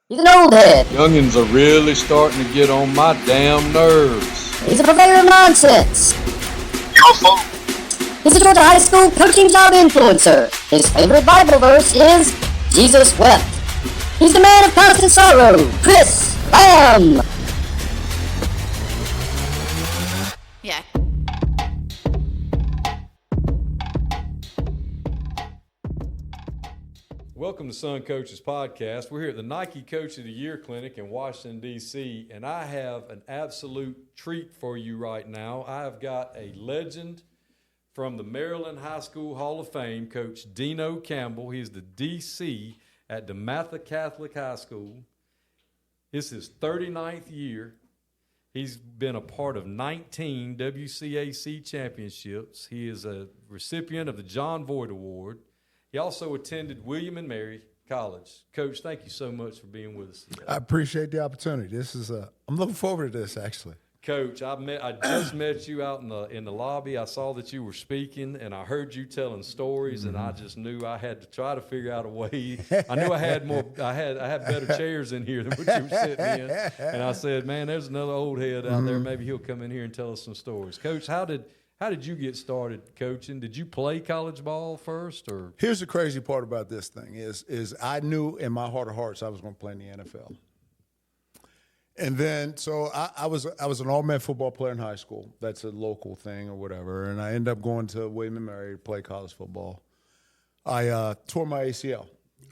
He's an old head. Youngins are really starting to get on my damn nerves. He's a purveyor of nonsense. He's a Georgia high school coaching job influencer. His favorite Bible verse is, Jesus wept. He's the man of constant sorrow, Chris Lamb. Yeah. Welcome to Sun Coaches Podcast. We're here at the Nike Coach of the Year Clinic in Washington, D.C., and I have an absolute treat for you right now. I have got a legend from the Maryland High School Hall of Fame, Coach Deno Campbell. He's the D.C. at DeMatha Catholic High School. This is his 39th year. He's been a part of 19 WCAC championships. He is a recipient of the John Voight Award. He also attended William and Mary College. Coach, thank you so much for being with us today. I appreciate the opportunity. I'm looking forward to this, actually. Coach, I just met you out in the lobby. I saw that you were speaking, and I heard you telling stories, and I just knew I had to try to figure out a way. I knew I had better chairs in here than what you were sitting in, and I said, man, there's another old head out there. Maybe he'll come in here and tell us some stories. Coach, how did you get started coaching? Did you play college ball first, or? Here's the crazy part about this thing is I knew in my heart of hearts I was going to play in the NFL. And then, so I was an all-man football player in high school. That's a local thing or whatever. And I ended up going to William and Mary to play college football. I tore my ACL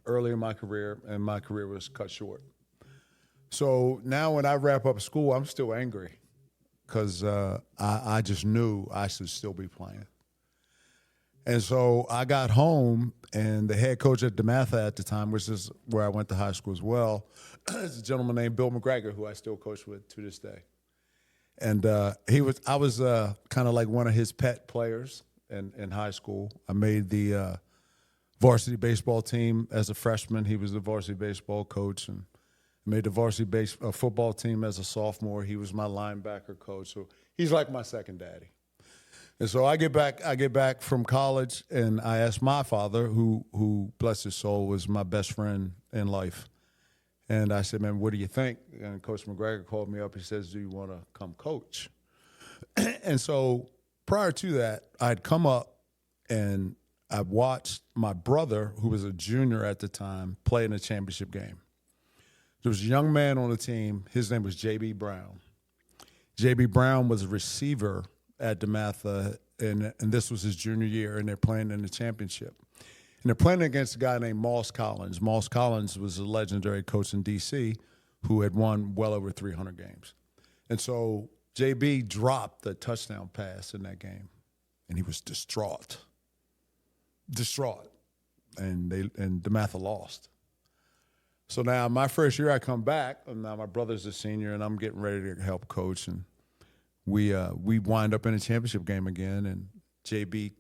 early in my career, and my career was cut short. So now when I wrap up school, I'm still angry because I just knew I should still be playing. And so I got home, and the head coach at DeMatha at the time, which is where I went to high school as well, is a gentleman named Bill McGregor, who I still coach with to this day. And I was kind of like one of his pet players in high school. I made the varsity baseball team as a freshman. He was the varsity baseball coach, and made the varsity football team as a sophomore. He was my linebacker coach. So he's like my second daddy. And so I get back from college, and I asked my father, who bless his soul, was my best friend in life. And I said, man, what do you think? And Coach McGregor called me up. He says, do you want to come coach? And so prior to that, I'd come up, and I watched my brother, who was a junior at the time, play in a championship game. There was a young man on the team. His name was J.B. Brown. J.B. Brown was a receiver at DeMatha, and this was his junior year, and they're playing in the championship. And they're playing against a guy named Moss Collins. Moss Collins was a legendary coach in D.C. who had won well over 300 games. And so J.B. dropped the touchdown pass in that game, and he was distraught. And DeMatha lost. So now my first year I come back, and now my brother's a senior, and I'm getting ready to help coach, and we wind up in a championship game again, and JB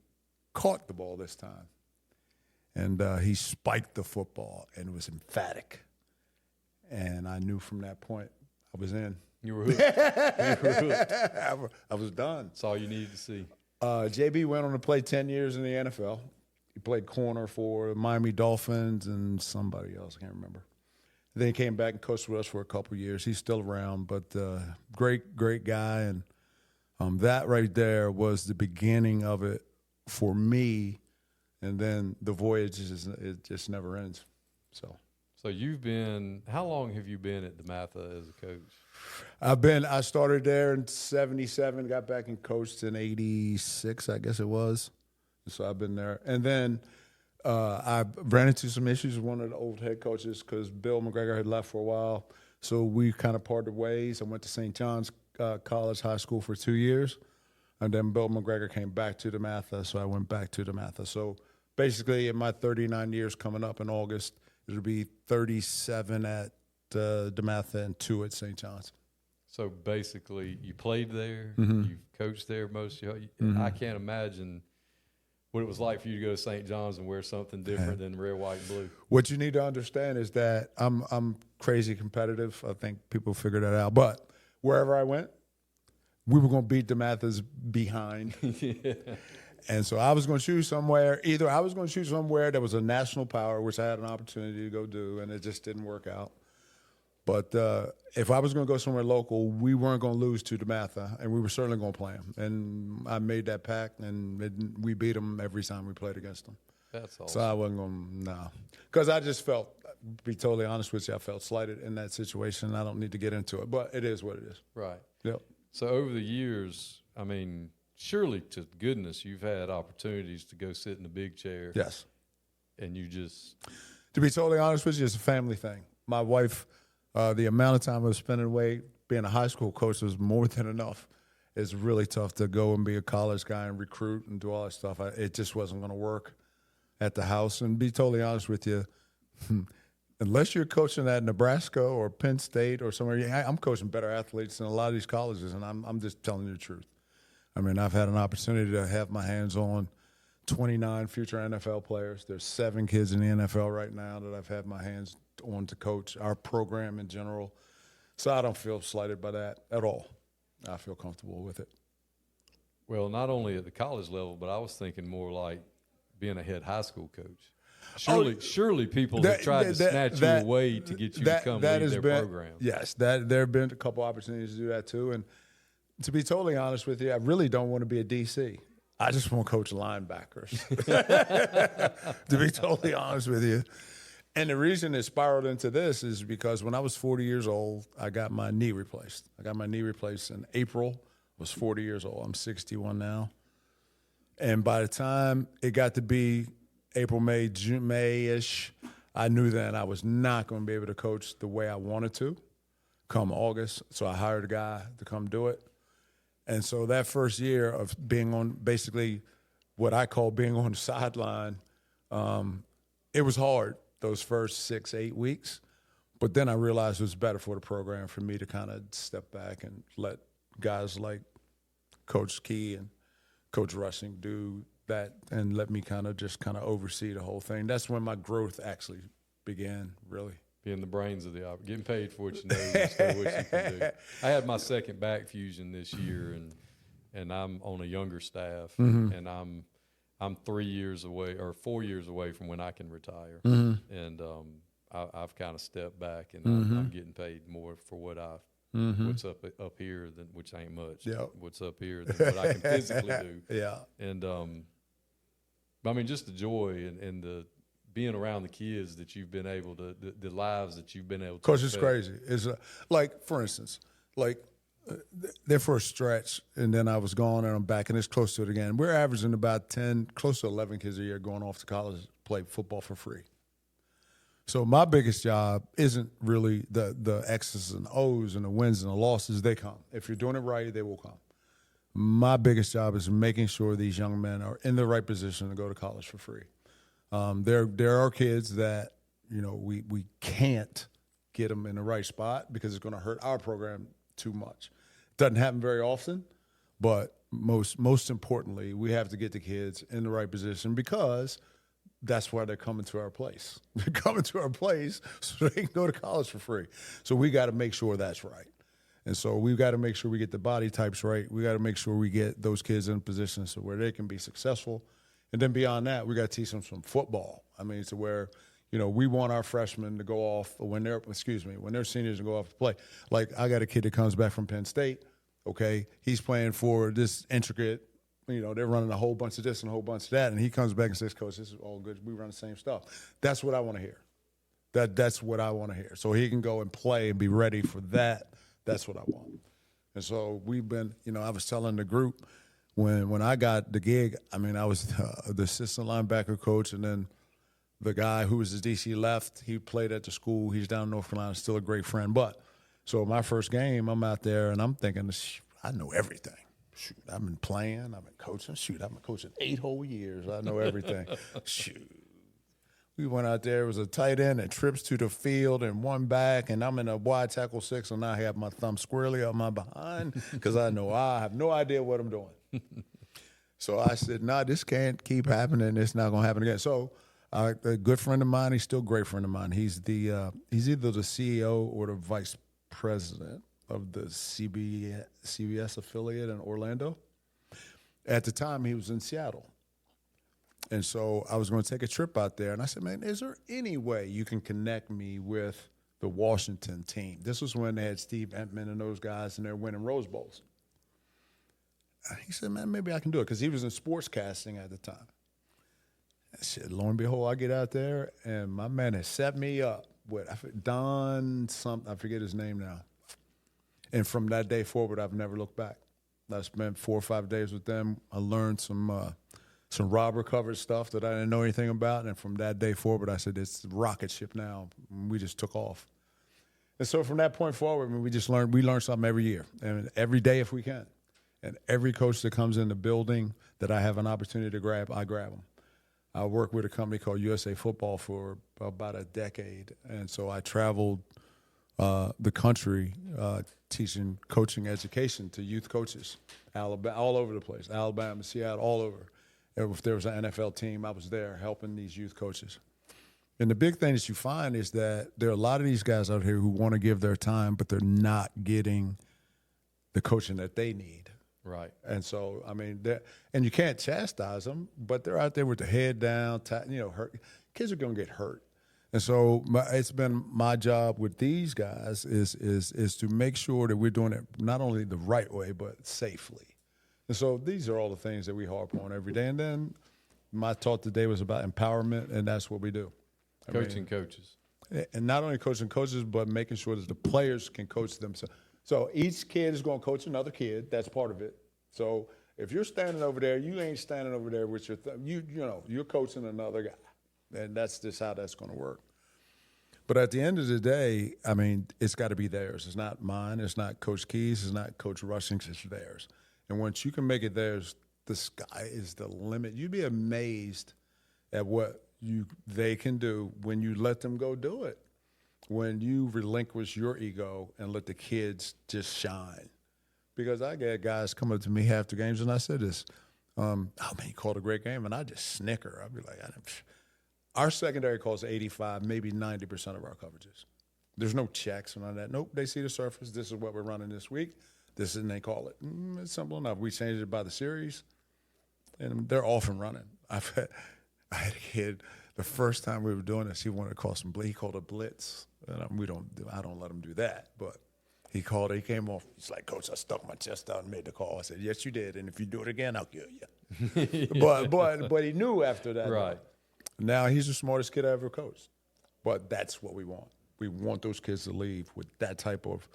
caught the ball this time, and he spiked the football, and it was emphatic, and I knew from that point I was in. You were hooked. I was done. That's all you needed to see. JB went on to play 10 years in the NFL. He played corner for the Miami Dolphins and somebody else, I can't remember. Then he came back and coached with us for a couple of years. He's still around, but great guy. And that right there was the beginning of it for me. And then the voyage it just never ends. So how long have you been at DeMatha as a coach? I started there in 77, got back and coached in 86, I guess it was. So I've been there. And then I ran into some issues with one of the old head coaches because Bill McGregor had left for a while. So we kind of parted ways. I went to St. John's College High School for 2 years. And then Bill McGregor came back to DeMatha, so I went back to DeMatha. So basically in my 39 years coming up in August, it'll be 37 at DeMatha and 2 at St. John's. So basically you played there, you've coached there most of your I can't imagine what it was like for you to go to St. John's and wear something different than red, white, and blue. What you need to understand is that I'm crazy competitive. I think people figure that out. But wherever I went, we were going to beat DeMatha's behind. Yeah. And so I was going to choose somewhere. Either I was going to choose somewhere that was a national power, which I had an opportunity to go do, and it just didn't work out. But if I was going to go somewhere local, we weren't going to lose to DeMatha, and we were certainly going to play them. And I made that pact, and we beat them every time we played against them. That's awesome. So I wasn't going to, no. Because I just felt, to be totally honest with you, I felt slighted in that situation. I don't need to get into it, but it is what it is. Right. Yep. So over the years, I mean, surely to goodness, you've had opportunities to go sit in the big chair. Yes. And you just. To be totally honest with you, it's a family thing. My wife, the amount of time I was spending away being a high school coach was more than enough. It's really tough to go and be a college guy and recruit and do all that stuff. It just wasn't going to work at the house. And be totally honest with you, unless you're coaching at Nebraska or Penn State or somewhere, I'm coaching better athletes than a lot of these colleges, and I'm just telling you the truth. I mean, I've had an opportunity to have my hands on 29 future NFL players. There's 7 kids in the NFL right now that I've had my hands on to coach our program in general. So I don't feel slighted by that at all. I feel comfortable with it. Well, not only at the college level, but I was thinking more like being a head high school coach. Surely people have tried to snatch you away to get you to come lead their program. Yes, there have been a couple opportunities to do that too. And to be totally honest with you, I really don't want to be a DC. I just want to coach linebackers, to be totally honest with you. And the reason it spiraled into this is because when I was 40 years old, I got my knee replaced. I got my knee replaced in April. I was 40 years old. I'm 61 now. And by the time it got to be April, May, June, May-ish, I knew then I was not going to be able to coach the way I wanted to come August. So I hired a guy to come do it. And so that first year of being on basically what I call being on the sideline, it was hard those first 6-8 weeks. But then I realized it was better for the program for me to kind of step back and let guys like Coach Key and Coach Rushing do that and let me kind of oversee the whole thing. That's when my growth actually began, really. Being the brains of the opera, getting paid for what you know instead of what you can do. I had my second back fusion this year, and I'm on a younger staff, and I'm 3 years away or 4 years away from when I can retire, and I've kind of stepped back, and I'm getting paid more for what what's up here than which ain't much. Yep. What's up here than what I can physically do. Yeah, and I mean, just the joy and the being around the kids that you've been able to, the lives that you've been able to. Coach, it's crazy. It's like, for instance, there for a stretch, and then I was gone, and I'm back, and it's close to it again. We're averaging about 10, close to 11 kids a year going off to college to play football for free. So my biggest job isn't really the X's and O's and the wins and the losses. They come. If you're doing it right, they will come. My biggest job is making sure these young men are in the right position to go to college for free. There are kids that, we can't get them in the right spot because it's going to hurt our program too much. It doesn't happen very often, but most importantly, we have to get the kids in the right position because that's why they're coming to our place. They're coming to our place so they can go to college for free. So we got to make sure that's right. And so we've got to make sure we get the body types right. We got to make sure we get those kids in positions so where they can be successful. And then beyond that, we got to teach them some football. I mean, to where, we want our freshmen to go off when they're seniors and go off to play. Like, I got a kid that comes back from Penn State, okay? He's playing for this intricate, they're running a whole bunch of this and a whole bunch of that, and he comes back and says, Coach, this is all good. We run the same stuff. That's what I want to hear. That's what I want to hear. So he can go and play and be ready for that. That's what I want. And so we've been, I was telling the group, when I got the gig, I mean, I was the assistant linebacker coach, and then the guy who was his DC left. He played at the school. He's down in North Carolina, still a great friend. But so my first game, I'm out there, and I'm thinking, I know everything. Shoot, I've been playing. I've been coaching. Shoot, I've been coaching 8 whole years. I know everything. Shoot. We went out there. It was a tight end and trips to the field and one back, and I'm in a wide tackle 6, and I have my thumb squarely up my behind because I know I have no idea what I'm doing. So I said, this can't keep happening. It's not going to happen again. So a good friend of mine, he's still a great friend of mine. He's he's either the CEO or the vice president of the CBS affiliate in Orlando. At the time, he was in Seattle. And so I was going to take a trip out there. And I said, man, is there any way you can connect me with the Washington team. This was when they had Steve Entman and those guys, and they're winning Rose Bowls. And he said, man, maybe I can do it, because he was in sportscasting at the time. I said, lo and behold, I get out there, and my man has set me up with Don something, I forget his name now. And from that day forward, I've never looked back. I spent 4 or 5 days with them. I learned some robber covered stuff that I didn't know anything about. And from that day forward, I said, it's rocket ship now. And we just took off. And so from that point forward, we learn something every year, and every day if we can. And every coach that comes in the building that I have an opportunity to grab, I grab them. I worked with a company called USA Football for about a decade. And so I traveled the country teaching coaching education to youth coaches, Alabama, all over the place, Alabama, Seattle, all over. If there was an NFL team, I was there helping these youth coaches. And the big thing that you find is that there are a lot of these guys out here who want to give their time, but they're not getting the coaching that they need. Right. And so, I mean, and you can't chastise them, but they're out there with their head down, hurt. Kids are going to get hurt. And so it's been my job with these guys is to make sure that we're doing it not only the right way, but safely. And so these are all the things that we harp on every day. And then my talk today was about empowerment, and that's what we do. Coaching coaches. And not only coaching coaches, but making sure that the players can coach themselves. So each kid is going to coach another kid. That's part of it. So if you're standing over there, you ain't standing over there with your you're coaching another guy. And that's just how that's going to work. But at the end of the day, I mean, it's got to be theirs. It's not mine. It's not Coach Key's. It's not Coach Rushing's. It's theirs. And once you can make it theirs, the sky is the limit. You'd be amazed at what they can do when you let them go do it. When you relinquish your ego and let the kids just shine. Because I get guys come up to me after games, and I said this, oh, man, you called a great game, and I just snicker. I'd be like, our secondary calls 85, maybe 90% of our coverages. There's no checks and all that. Nope, they see the surface. This is what we're running this week. This is, and they call it. It's simple enough. We changed it by the series, and they're off and running. I had a kid, the first time we were doing this, he wanted to call he called a blitz. And I don't let him do that, but he called it. He came off. He's like, Coach, I stuck my chest out and made the call. I said, yes, you did, and if you do it again, I'll kill you. But he knew after that. Right. Now he's the smartest kid I ever coached. But that's what we want. We want those kids to leave with that type of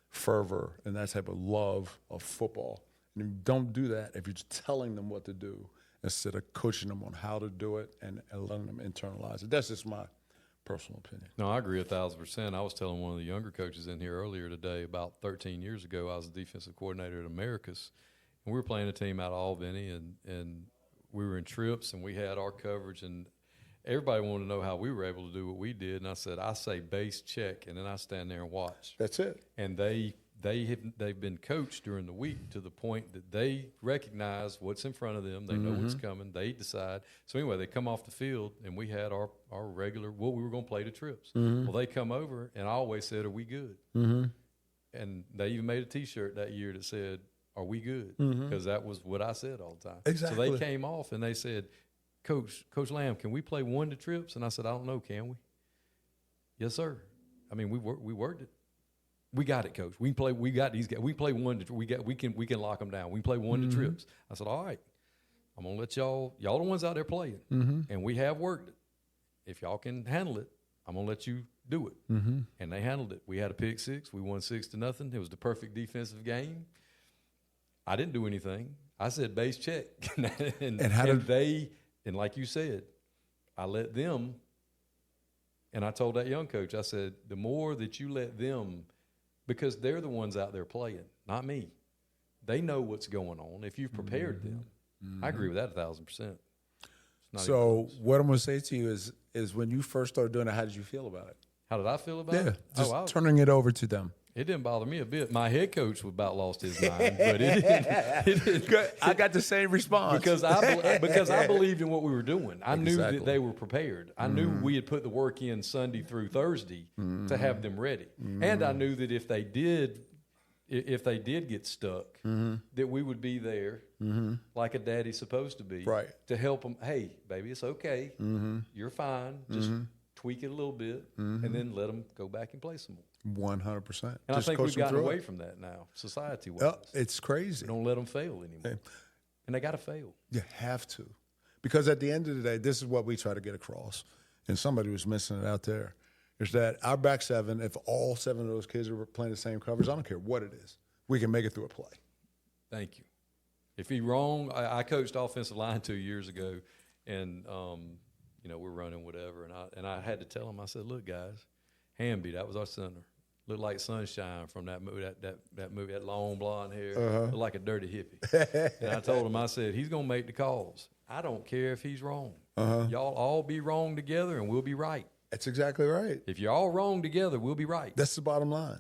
fervor and that type of love of football. And you don't do that if you're just telling them what to do instead of coaching them on how to do it and letting them internalize it. That's just my personal opinion. No, I agree 1,000%. I was telling one of the younger coaches in here earlier today, about 13 years ago, I was the defensive coordinator at Americas, and we were playing a team out of Albany, and we were in trips, and we had our coverage, and everybody wanted to know how we were able to do what we did, and I said, I say base check, and then I stand there and watch. That's it. And they've been coached during the week to the point that they recognize what's in front of them. They know what's coming. They decide. So anyway, they come off the field, and we had our regular, we were going to play the trips. Well, they come over, and I always said, are we good? And they even made a T-shirt that year that said, are we good? Because that was what I said all the time. Exactly. So they came off, and they said, Coach Lamb, can we play one to trips? And I said, I don't know, can we? Yes, sir. I mean, we worked it. We got it, Coach. We got these guys. We play one to we can lock them down. We can play one to trips. I said, all right. I'm gonna let y'all the ones out there playing, and we have worked it. If y'all can handle it, I'm gonna let you do it. And they handled it. We had a pick six. We won 6-0. It was the perfect defensive game. I didn't do anything. I said base check, and like you said, I let them. And I told that young coach, I said, the more that you let them, because they're the ones out there playing, not me. They know what's going on. If you've prepared them, I agree with that 1,000%. So what I'm going to say to you is when you first started doing it, how did you feel about it? How did I feel about it? Yeah, just turning it over to them. It didn't bother me a bit. My head coach was about lost his mind, but it didn't. I got the same response because I believed in what we were doing. I knew that they were prepared. I knew we had put the work in Sunday through Thursday to have them ready, and I knew that if they did get stuck, that we would be there like a daddy's supposed to be, right, to help them. Hey, baby, it's okay. You're fine. Just tweak it a little bit, and then let them go back and play some more. 100%. And I think we've gotten away from that now, society-wise. It's crazy. We don't let them fail anymore. And they got to fail. You have to. Because at the end of the day, this is what we try to get across. And somebody was missing it out there. Is that our back seven, if all 7 of those kids are playing the same covers, I don't care what it is, we can make it through a play. Thank you. If he's wrong, I coached offensive line 2 years ago, and we're running whatever, and I had to tell him. I said, "Look, guys, Hamby, that was our center. Looked like Sunshine from that movie, that movie, that long blonde hair, looked like a dirty hippie." And I told him, I said, "He's gonna make the calls. I don't care if he's wrong. Y'all all be wrong together, and we'll be right." That's exactly right. If you're all wrong together, we'll be right. That's the bottom line.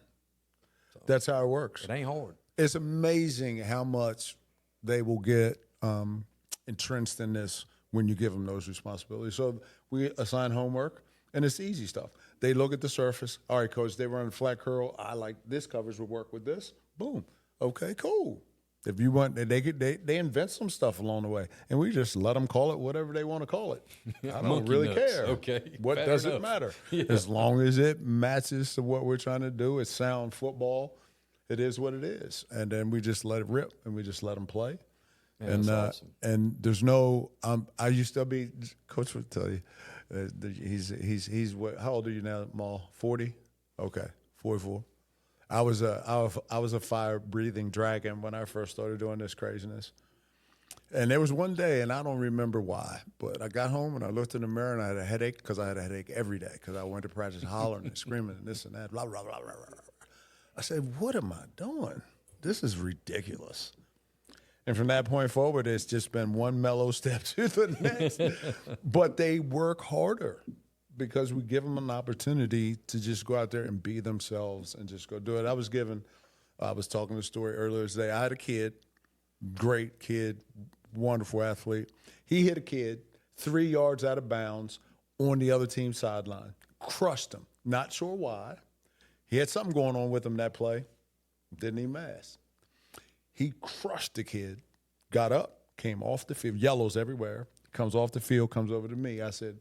So, that's how it works. It ain't hard. It's amazing how much they will get entrenched in this when you give them those responsibilities. So we assign homework, and it's easy stuff. They look at the surface. All right, coach, they run flat curl. I like this coverage would work with this. Boom. Okay, cool. If you want, they invent some stuff along the way, and we just let them call it whatever they want to call it. I don't really care. Okay, what fair does enough. it matter? Yeah. As long as it matches to what we're trying to do, it's sound football. It is what it is, and then we just let it rip, and we just let them play. Man, that's awesome. And there's no. I used to be. Coach would tell you, he's what? How old are you now, Maul? 40. Okay, 44. I was a fire-breathing dragon when I first started doing this craziness. And there was one day, and I don't remember why, but I got home and I looked in the mirror and I had a headache because I had a headache every day because I went to practice hollering and screaming and this and that, blah, blah, blah, blah, blah. I said, what am I doing? This is ridiculous. And from that point forward, it's just been one mellow step to the next. But they work harder, because we give them an opportunity to just go out there and be themselves and just go do it. I was talking the story earlier today. I had a kid, great kid, wonderful athlete. He hit a kid 3 yards out of bounds on the other team's sideline, crushed him. Not sure why. He had something going on with him that play. Didn't even ask. He crushed the kid, got up, came off the field, yellows everywhere, comes off the field, comes over to me. I said,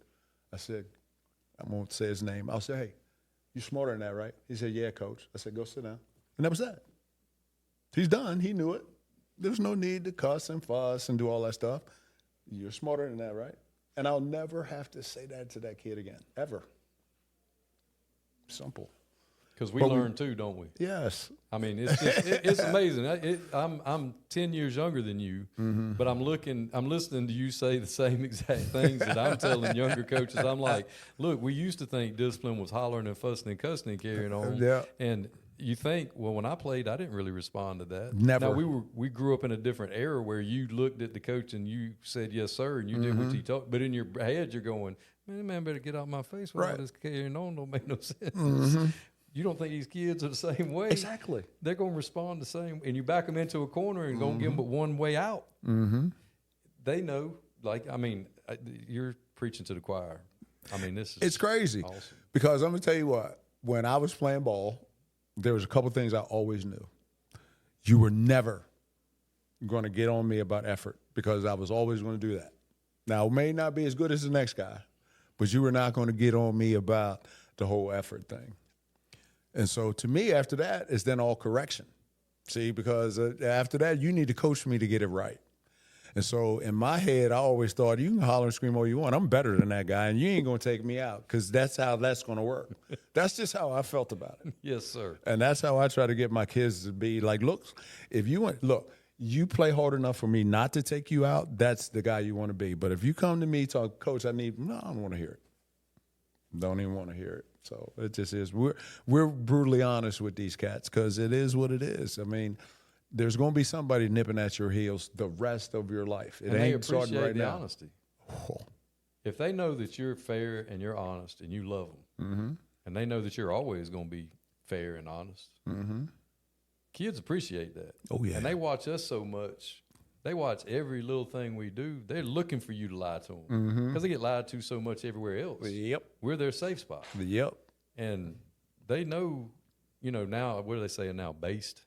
I won't say his name. I'll say, hey, you smarter than that, right? He said, yeah, coach. I said, go sit down. And that was that. He's done. He knew it. There's no need to cuss and fuss and do all that stuff. You're smarter than that, right? And I'll never have to say that to that kid again, ever. Simple. Because we learn too, don't we? Yes. I mean, it's amazing. I'm 10 years younger than you, but I'm listening to you say the same exact things that I'm telling younger coaches. I'm like, look, we used to think discipline was hollering and fussing and cussing and carrying on. Yeah. And you think, well, when I played, I didn't really respond to that. Never. Now, we grew up in a different era where you looked at the coach and you said yes, sir, and you did what he told. But in your head, you're going, man better get out my face when all this carrying on don't make no sense. You don't think these kids are the same way. Exactly. They're going to respond the same. And you back them into a corner and going to give them but one way out. They know, you're preaching to the choir. I mean, it's crazy. Awesome. Because I'm going to tell you what, when I was playing ball, there was a couple things I always knew. You were never going to get on me about effort, because I was always going to do that. Now, it may not be as good as the next guy, but you were not going to get on me about the whole effort thing. And so to me, after that, it's then all correction. See, because after that, you need to coach me to get it right. And so in my head, I always thought, you can holler and scream all you want. I'm better than that guy, and you ain't going to take me out, because that's how that's going to work. That's just how I felt about it. Yes, sir. And that's how I try to get my kids to be like, look, you play hard enough for me not to take you out, that's the guy you want to be. But if you come to me, talk, coach, I don't want to hear it. Don't even want to hear it. So it just is. We're brutally honest with these cats, because it is what it is. I mean, there's going to be somebody nipping at your heels the rest of your life. It ain't starting right now. Honesty. Oh. If they know that you're fair and you're honest and you love them, and they know that you're always going to be fair and honest, kids appreciate that. Oh, yeah. And they watch us so much. They watch every little thing we do. They're looking for you to lie to them, because they get lied to so much everywhere else. Yep. We're their safe spot. Yep. And they know, now, what are they saying now? Based.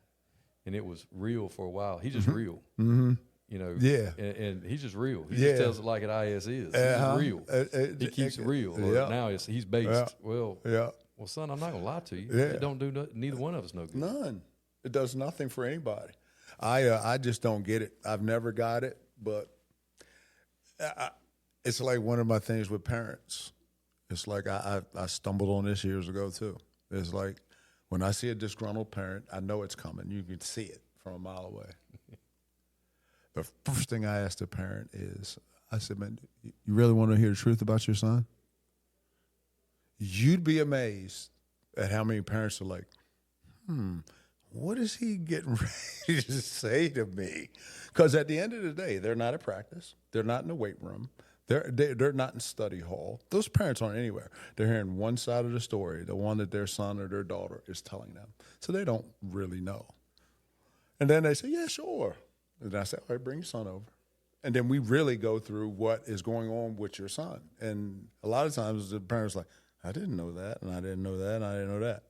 And it was real for a while. He's just real. you know. Yeah. And he's just real. He Yeah. just tells it like it is. He's just real. He keeps it real. Yeah. Now he's based. Yeah. Well, Yeah. well, son, I'm not gonna lie to you. Yeah. It don't do neither one of us no good. None. It does nothing for anybody. I just don't get it. I've never got it, but it's like one of my things with parents. It's like I stumbled on this years ago too. It's like when I see a disgruntled parent, I know it's coming. You can see it from a mile away. The first thing I asked the parent is, I said, man, you really want to hear the truth about your son? You'd be amazed at how many parents are like, what is he getting ready to say to me? Because at the end of the day, they're not at practice. They're not in the weight room. They're not in study hall. Those parents aren't anywhere. They're hearing one side of the story, the one that their son or their daughter is telling them. So they don't really know. And then they say, yeah, sure. And I say, all right, bring your son over. And then we really go through what is going on with your son. And a lot of times the parents are like, I didn't know that, and I didn't know that, and I didn't know that.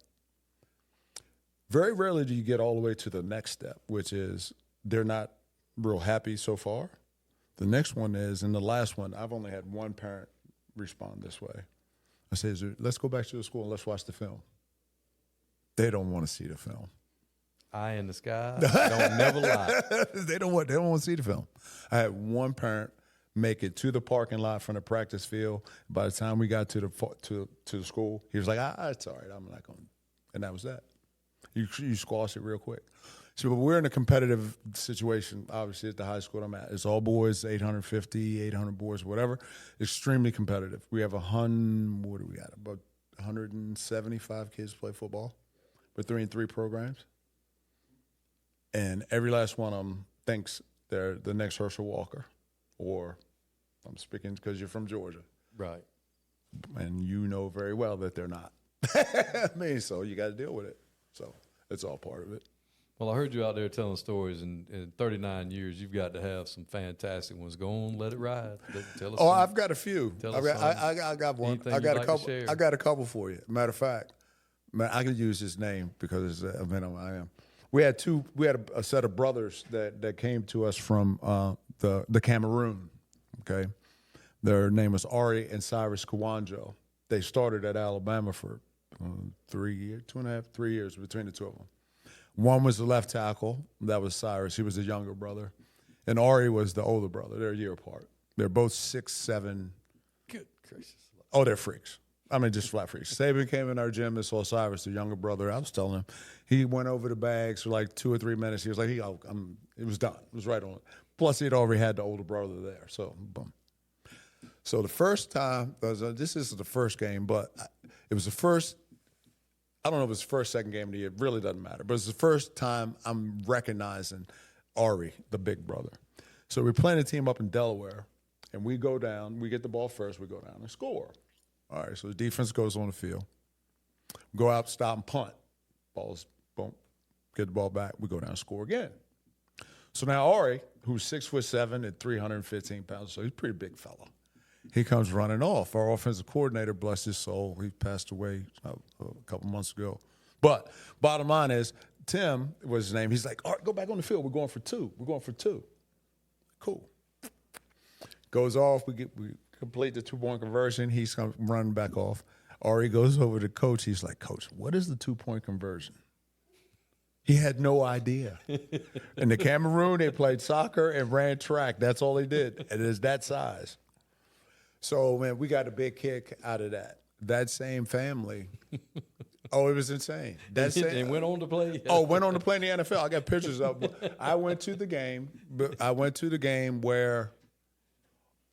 Very rarely do you get all the way to the next step, which is they're not real happy so far. The next one is, and the last one, I've only had one parent respond this way. I say, let's go back to the school and let's watch the film. They don't want to see the film. Eye in the sky, don't never lie. They don't want to see the film. I had one parent make it to the parking lot from the practice field. By the time we got to the school, he was like, it's all right, I'm not going to. And that was that. You squash it real quick. So we're in a competitive situation, obviously, at the high school I'm at. It's all boys, 850, 800 boys, whatever. Extremely competitive. We have what do we got? About 175 kids play football with 3-and-3 programs. And every last one of them thinks they're the next Herschel Walker. Or I'm speaking because you're from Georgia. Right. And you know very well that they're not. I mean, so you got to deal with it. So it's all part of it. Well, I heard you out there telling stories, and in 39 years, you've got to have some fantastic ones. Go on, let it ride. Tell us. I've got a few. I got one. I got a couple. I got a couple for you. Matter of fact, I can use his name because I am. We had a set of brothers that came to us from the Cameroon. Okay, their name was Ari and Cyrus Kawanjo. They started at Alabama for 3 years, 2.5, 3 years between the two of them. One was the left tackle. That was Cyrus. He was the younger brother. And Ari was the older brother. They're a year apart. They're both 6'7". Good gracious. Oh, they're freaks. I mean, just flat freaks. Saban came in our gym and saw Cyrus, the younger brother. I was telling him. He went over the bags for like 2 or 3 minutes. He was like, it was done. It was right on it. Plus, he'd already had the older brother there. So, boom. So the first time, this is the first game, but it was the first, I don't know if it was the first, second game of the year. It really doesn't matter. But it's the first time I'm recognizing Ari, the big brother. So we're playing a team up in Delaware, and we go down. We get the ball first. We go down and score. All right, so the defense goes on the field. Go out, stop, and punt. Ball's, boom, get the ball back. We go down and score again. So now Ari, who's 6'7" and 315 pounds, so he's a pretty big fella. He comes running off. Our offensive coordinator, bless his soul, he passed away a couple months ago. But bottom line is, Tim was his name. He's like, all right, go back on the field. We're going for two. Cool. Goes off. We complete the 2-point conversion. He's running back off. Ari goes over to Coach. He's like, Coach, what is the 2-point conversion? He had no idea. In the Cameroon, they played soccer and ran track. That's all they did. And it's that size. So, man, we got a big kick out of that. That same family. Oh, it was insane. They went on to play. Went on to play in the NFL. I got pictures of them. I went to the game where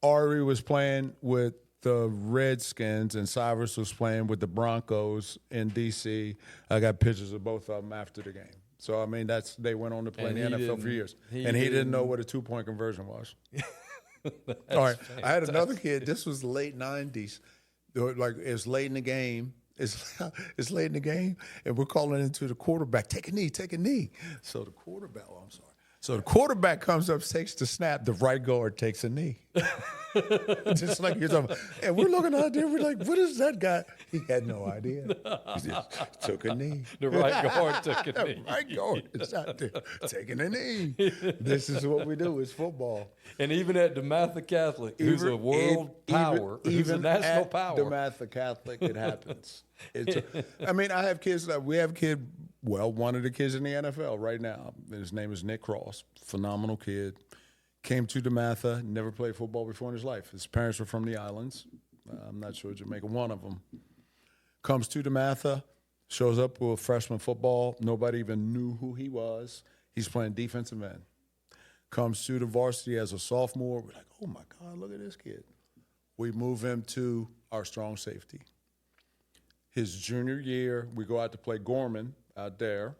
Ari was playing with the Redskins and Cyrus was playing with the Broncos in D.C. I got pictures of both of them after the game. So, I mean, they went on to play in the NFL for years. He didn't know what a 2-point conversion was. All right. Fantastic. I had another kid. This was the late 90s. Like, it's late in the game. It's late in the game, and we're calling into the quarterback, take a knee. So the quarterback, So the quarterback comes up, takes the snap. The right guard takes a knee. Just like you're talking about. And we're looking out there. We're like, what is that guy? He had no idea. He just took a knee. The right guard took a knee. The right guard is out there taking a knee. This is what we do. It's football. And even at DeMatha Catholic, who's a world power, who's a national power. DeMatha Catholic, it happens. I have kids. We have a kid. Well, one of the kids in the NFL right now. His name is Nick Cross. Phenomenal kid. Came to DeMatha. Never played football before in his life. His parents were from the islands. I'm not sure Jamaica. One of them comes to DeMatha. Shows up with freshman football. Nobody even knew who he was. He's playing defensive end. Comes to the varsity as a sophomore. We're like, oh, my God, look at this kid. We move him to our strong safety. His junior year, we go out to play Gorman out there.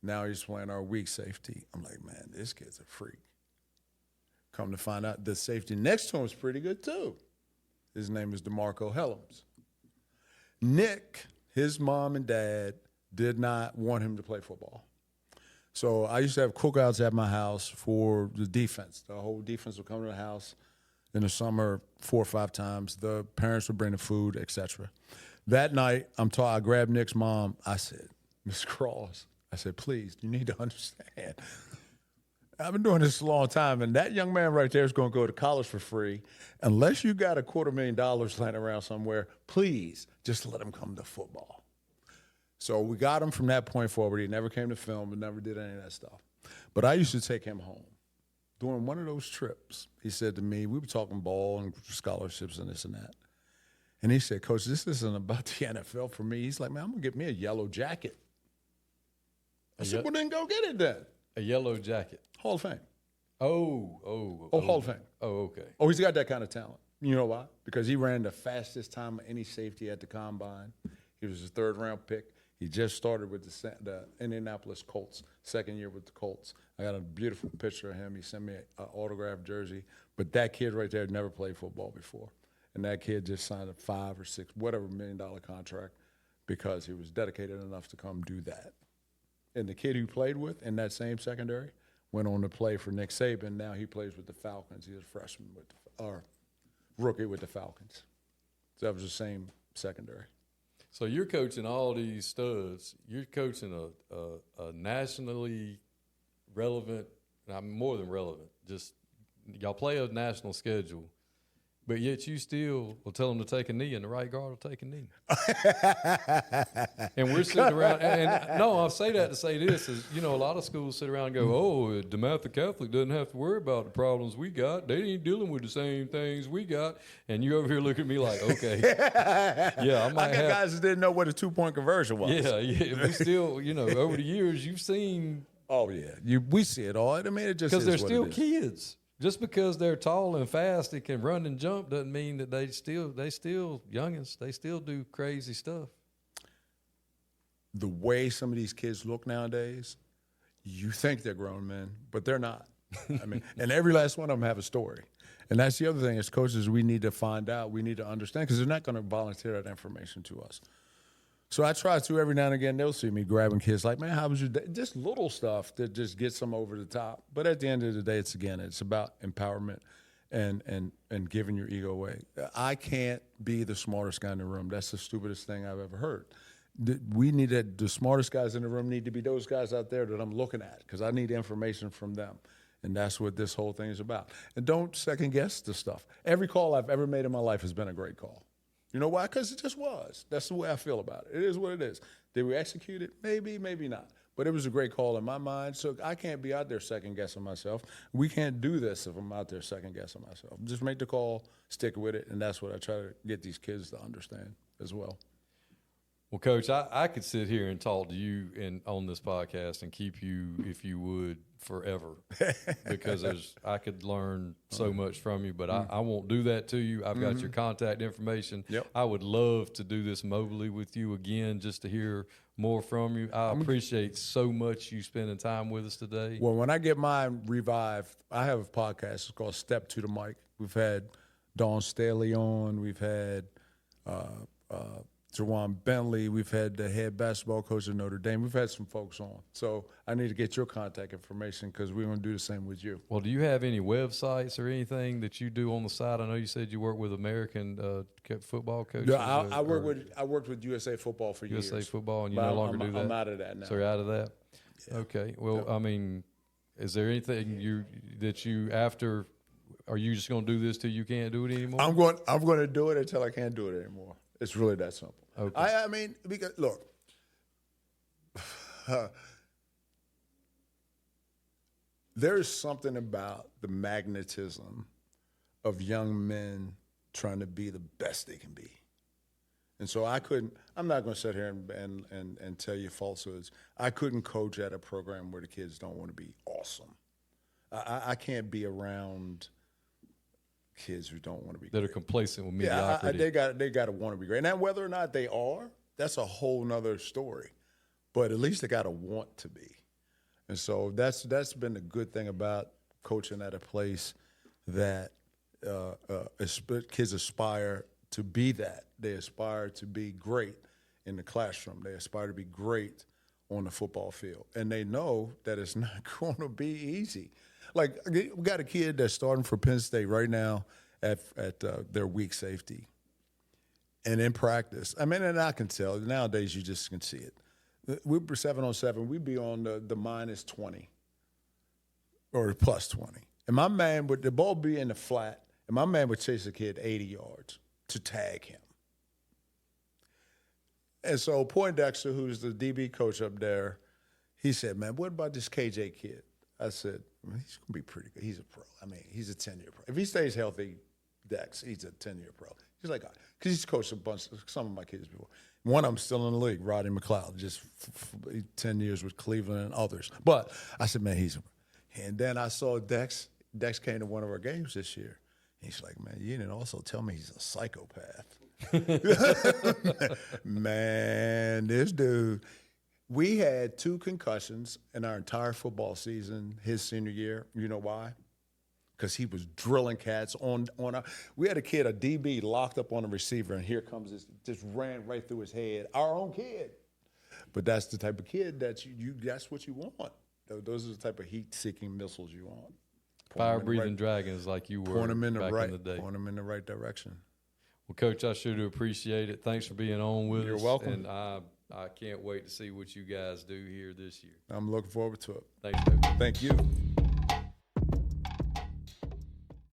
Now he's playing our weak safety. I'm like, man, this kid's a freak. Come to find out, the safety next to him is pretty good, too. His name is DeMarco Helms. Nick, his mom and dad, did not want him to play football. So I used to have cookouts at my house for the defense. The whole defense would come to the house in the summer 4 or 5 times. The parents would bring the food, etc. That night, I grabbed Nick's mom. I said, Miss Cross, I said, please, you need to understand. I've been doing this a long time, and that young man right there is going to go to college for free. Unless you got $250,000 laying around somewhere, please just let him come to football. So we got him from that point forward. He never came to film and never did any of that stuff. But I used to take him home. During one of those trips, he said to me, we were talking ball and scholarships and this and that. And he said, Coach, this isn't about the NFL for me. He's like, man, I'm going to get me a yellow jacket. I said, well, then go get it then. A yellow jacket. Hall of Fame. Oh, Hall of Fame. Oh, okay. Oh, he's got that kind of talent. You know why? Because he ran the fastest time of any safety at the combine. He was a 3rd-round pick. He just started with the Indianapolis Colts, 2nd year with the Colts. I got a beautiful picture of him. He sent me an autographed jersey. But that kid right there never played football before. And that kid just signed a $5 or $6, whatever $1 million contract because he was dedicated enough to come do that. And the kid who played with in that same secondary went on to play for Nick Saban. Now he plays with the Falcons. He was a freshman or rookie with the Falcons. So that was the same secondary. So you're coaching all these studs. You're coaching a nationally relevant, more than relevant, just y'all play a national schedule. But yet you still will tell them to take a knee, and the right guard will take a knee. And we're sitting around, and no, I'll say that to say this is, a lot of schools sit around and go, oh, DeMatha Catholic doesn't have to worry about the problems we got. They ain't dealing with the same things we got. And you over here looking at me like, okay. Yeah, I got guys that didn't know what a 2-point conversion was. Yeah. We still, over the years, you've seen. Oh, yeah. We see it all. I mean, it just is because they're what still it is. kids. Just because they're tall and fast, they can run and jump, doesn't mean that they still youngins. They still do crazy stuff. The way some of these kids look nowadays, you think they're grown men, but they're not. I mean, and every last one of them have a story. And that's the other thing as coaches we need to find out, we need to understand, because they're not going to volunteer that information to us. So I try to every now and again. They'll see me grabbing kids like, man, how was your day? Just little stuff that just gets them over the top. But at the end of the day, it's about empowerment and giving your ego away. I can't be the smartest guy in the room. That's the stupidest thing I've ever heard. The smartest guys in the room need to be those guys out there that I'm looking at, because I need information from them. And that's what this whole thing is about. And don't second guess the stuff. Every call I've ever made in my life has been a great call. You know why? Because it just was. That's the way I feel about it. It is what it is. Did we execute it? Maybe, maybe not. But it was a great call in my mind, so I can't be out there second-guessing myself. We can't do this if I'm out there second-guessing myself. Just make the call, stick with it, and that's what I try to get these kids to understand as well. Well, Coach, I could sit here and talk to you on this podcast and keep you, if you would, forever, because I could learn so much from you, but I won't do that to you. I've got your contact information. Yep. I would love to do this mobily with you again, just to hear more from you. I appreciate so much you spending time with us today. Well, when I get mine revived, I have a podcast. It's called Step to the Mic. We've had Dawn Staley on. We've had Jawan Bentley. We've had the head basketball coach of Notre Dame. We've had some folks on. So I need to get your contact information because we're going to do the same with you. Well, do you have any websites or anything that you do on the side? I know you said you work with American football coaches. Yeah, I worked with USA Football for years. USA Football, and you no longer do that? I'm out of that now. So you're out of that? Yeah. Okay. Well, I mean, is there anything after – are you just going to do this till you can't do it anymore? I'm going to do it until I can't do it anymore. It's really that simple. Okay. I mean, because look, there is something about the magnetism of young men trying to be the best they can be. And so I'm not going to sit here and tell you falsehoods. I couldn't coach at a program where the kids don't want to be awesome. I can't be around kids who don't want to be that great. Are complacent with mediocrity. Yeah, they got to want to be great. Now, whether or not they are, that's a whole nother story. But at least they got to want to be. And so that's been the good thing about coaching at a place that kids aspire to be that. They aspire to be great in the classroom. They aspire to be great on the football field. And they know that it's not going to be easy. Like, we got a kid that's starting for Penn State right now at their weak safety. And in practice, I mean, and I can tell, nowadays you just can see it. We were 7-on-7, we'd be on the minus 20 or the plus 20. And my man would, the ball be in the flat, and my man would chase the kid 80 yards to tag him. And so Poindexter, who's the DB coach up there, he said, man, what about this KJ kid? I said, well, he's going to be pretty good. He's a pro. I mean, he's a 10-year pro. If he stays healthy, Dex, he's a 10-year pro. He's like, because he's coached some of my kids before. One of them still in the league, Rodney McLeod, just 10 years with Cleveland and others. But I said, man, he's a – and then I saw Dex. Dex came to one of our games this year. He's like, man, you didn't also tell me he's a psychopath. Man, this dude – we had 2 concussions in our entire football season his senior year. You know why? Because he was drilling cats on our – we had a kid, a DB, locked up on a receiver, and here comes this – just ran right through his head. Our own kid. But that's the type of kid that you that's what you want. Those are the type of heat-seeking missiles you want. Fire-breathing dragons like you were back in the day. Point them in the right direction. Well, Coach, I sure do appreciate it. Thanks for being on with us. You're welcome. And I can't wait to see what you guys do here this year. I'm looking forward to it. Thanks, Coach. Thank you.